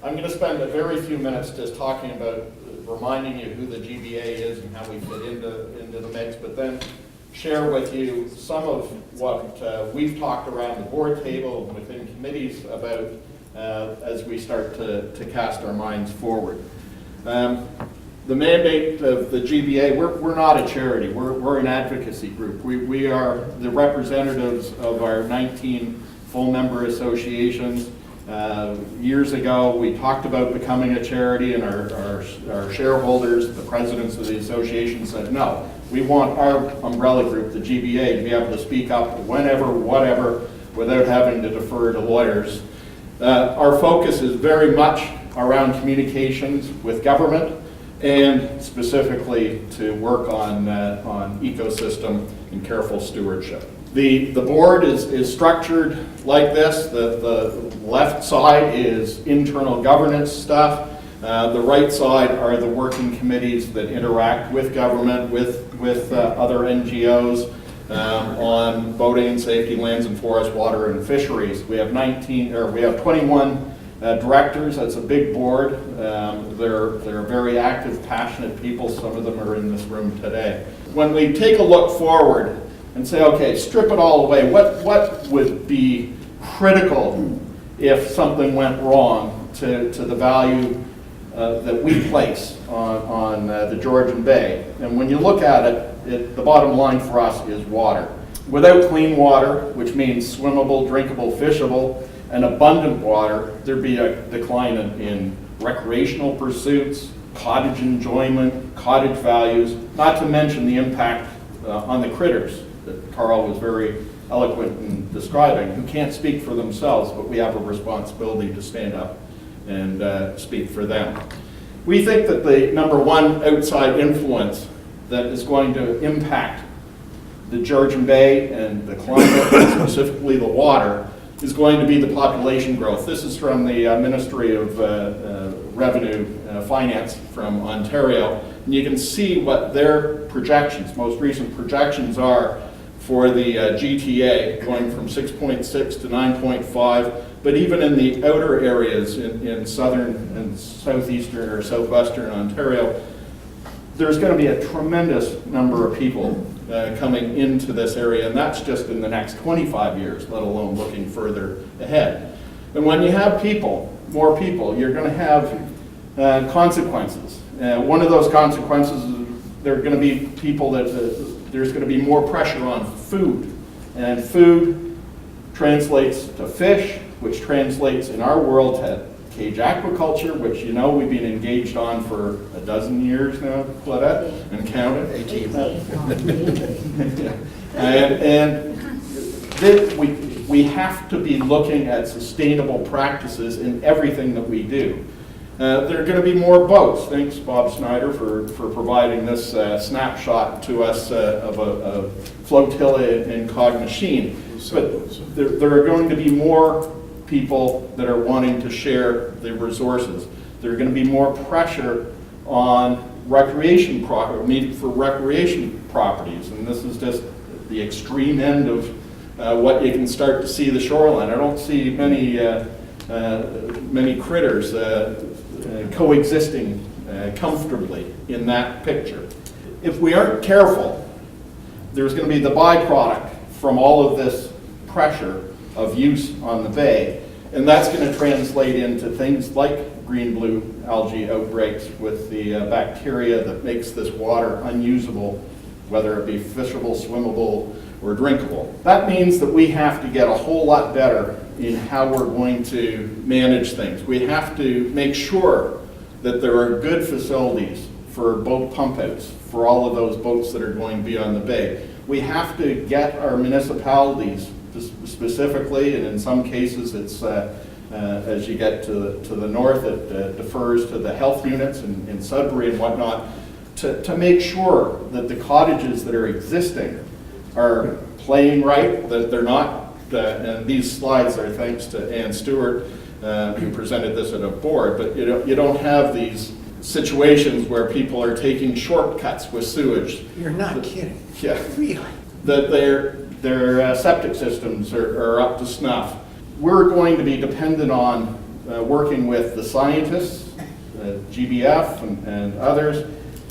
I'm going to spend a very few minutes just talking about reminding you who the GBA is and how we fit into the mix, but then share with you some of what we've talked around the board table and within committees about as we start to cast our minds forward. The mandate of the GBA, we're not a charity, we're an advocacy group. We are the representatives of our 19 full member associations. Years ago, we talked about becoming a charity, and our shareholders, the presidents of the association, said, no, we want our umbrella group, the GBA, to be able to speak up whenever, whatever, without having to defer to lawyers. Our focus is very much around communications with government, and specifically to work on ecosystem and careful stewardship. The board is structured like this. The left side is internal governance stuff. The right side are the working committees that interact with government, with other NGOs on boating and safety, lands and forests, water and fisheries. We have 21 directors. That's a big board. They're very active, passionate people. Some of them are in this room today. When we take a look forward and say, okay, strip it all away, what would be critical if something went wrong to the value that we place on the Georgian Bay? And when you look at it, the bottom line for us is water. Without clean water, which means swimmable, drinkable, fishable, and abundant water, there'd be a decline in recreational pursuits, cottage enjoyment, cottage values, not to mention the impact on the critters that Carl was very eloquent in describing, who can't speak for themselves, but we have a responsibility to stand up and speak for them. We think that the number one outside influence that is going to impact the Georgian Bay and the climate, and specifically the water, is going to be the population growth. This is from the Ministry of Revenue Finance from Ontario. And you can see what their projections, most recent projections are for the GTA, going from 6.6 to 9.5, but even in the outer areas in southern and southeastern or southwestern Ontario, there's going to be a tremendous number of people coming into this area, and that's just in the next 25 years, let alone looking further ahead. And when you have people, more people, you're going to have consequences. One of those consequences is there are going to be people that there's going to be more pressure on food, and food translates to fish, which translates in our world to cage aquaculture, which you know we've been engaged on for a dozen years now, Claudette, and counting. 18. And we have to be looking at sustainable practices in everything that we do. There are going to be more boats. Thanks, Bob Snyder, for providing this snapshot to us of a flotilla in Cog Machine. But there are going to be more people that are wanting to share the resources. There are going to be more pressure on recreation for recreation properties, and this is just the extreme end of what you can start to see the shoreline. I don't see many critters coexisting comfortably in that picture. If we aren't careful, there's going to be the byproduct from all of this pressure of use on the bay, and that's going to translate into things like green-blue algae outbreaks with the bacteria that makes this water unusable, whether it be fishable, swimmable, or drinkable. That means that we have to get a whole lot better in how we're going to manage things. We have to make sure that there are good facilities for boat pump outs for all of those boats that are going to be on the bay. We have to get our municipalities specifically, and in some cases it's as you get to the north, it defers to the health units in Sudbury and whatnot, to make sure that the cottages that are existing are playing right, that they're not, and these slides are thanks to Ann Stewart, who presented this at a board, but you don't have these situations where people are taking shortcuts with sewage. You're not kidding. Yeah. Really? That their septic systems are up to snuff. We're going to be dependent on working with the scientists, GBF and others,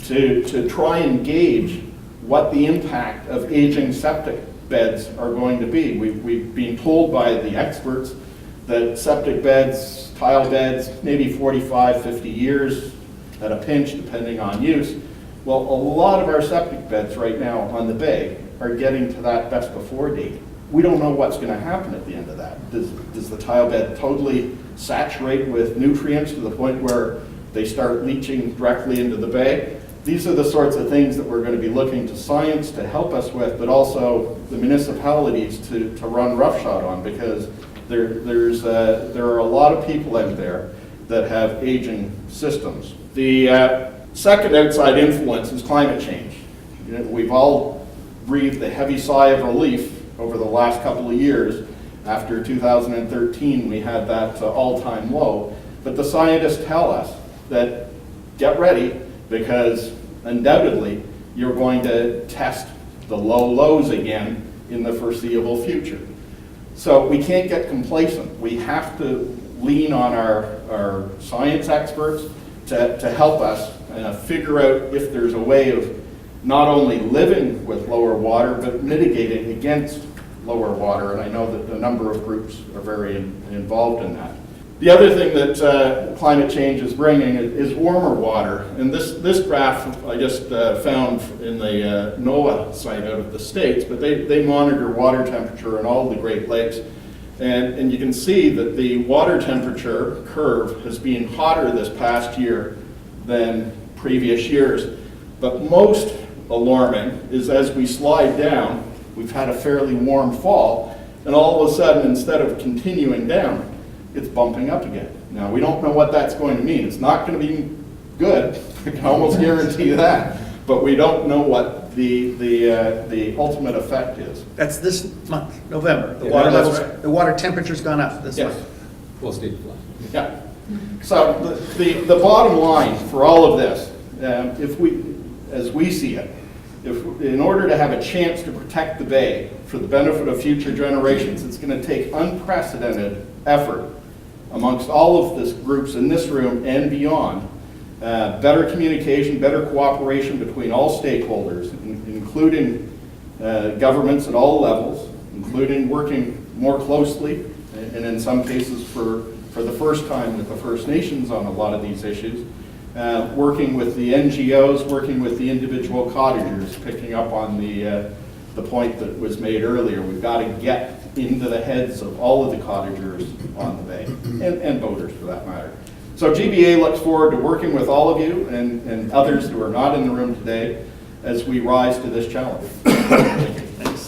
to try and gauge what the impact of aging septic beds are going to be. We've been told by the experts that septic beds, tile beds, maybe 45, 50 years at a pinch, depending on use. Well, a lot of our septic beds right now on the bay are getting to that best before date. We don't know what's going to happen at the end of that. Does the tile bed totally saturate with nutrients to the point where they start leaching directly into the bay? These are the sorts of things that we're going to be looking to science to help us with, but also the municipalities to run roughshod on, because there are a lot of people out there that have aging systems. The second outside influence is climate change. You know, we've all breathed a heavy sigh of relief over the last couple of years. After 2013, we had that all-time low. But the scientists tell us that get ready, because undoubtedly you're going to test the low lows again in the foreseeable future. So we can't get complacent. We have to lean on our science experts to help us figure out if there's a way of not only living with lower water, but mitigating against lower water. And I know that a number of groups are very involved in that. The other thing that climate change is bringing is warmer water. And this graph I just found in the NOAA site out of the States, but they monitor water temperature in all the Great Lakes. And you can see that the water temperature curve has been hotter this past year than previous years. But most alarming is as we slide down, we've had a fairly warm fall, and all of a sudden, instead of continuing down, it's bumping up again. Now, we don't know what that's going to mean. It's not going to be good, I can almost guarantee you that, but we don't know what the ultimate effect is. That's this month, November. The Yeah, water that's levels, right. the water temperature's gone up this Yes. month. Full state flood. Yeah. So the bottom line for all of this, as we see it, in order to have a chance to protect the bay for the benefit of future generations, it's going to take unprecedented effort amongst all of the groups in this room and beyond. Better communication, better cooperation between all stakeholders, including governments at all levels, including working more closely, and in some cases for the first time with the First Nations on a lot of these issues, working with the NGOs, working with the individual cottagers, picking up on the point that was made earlier. We've got to get into the heads of all of the cottagers on the bay, and boaters for that matter. So GBA looks forward to working with all of you and others who are not in the room today as we rise to this challenge. Thank you. Thanks.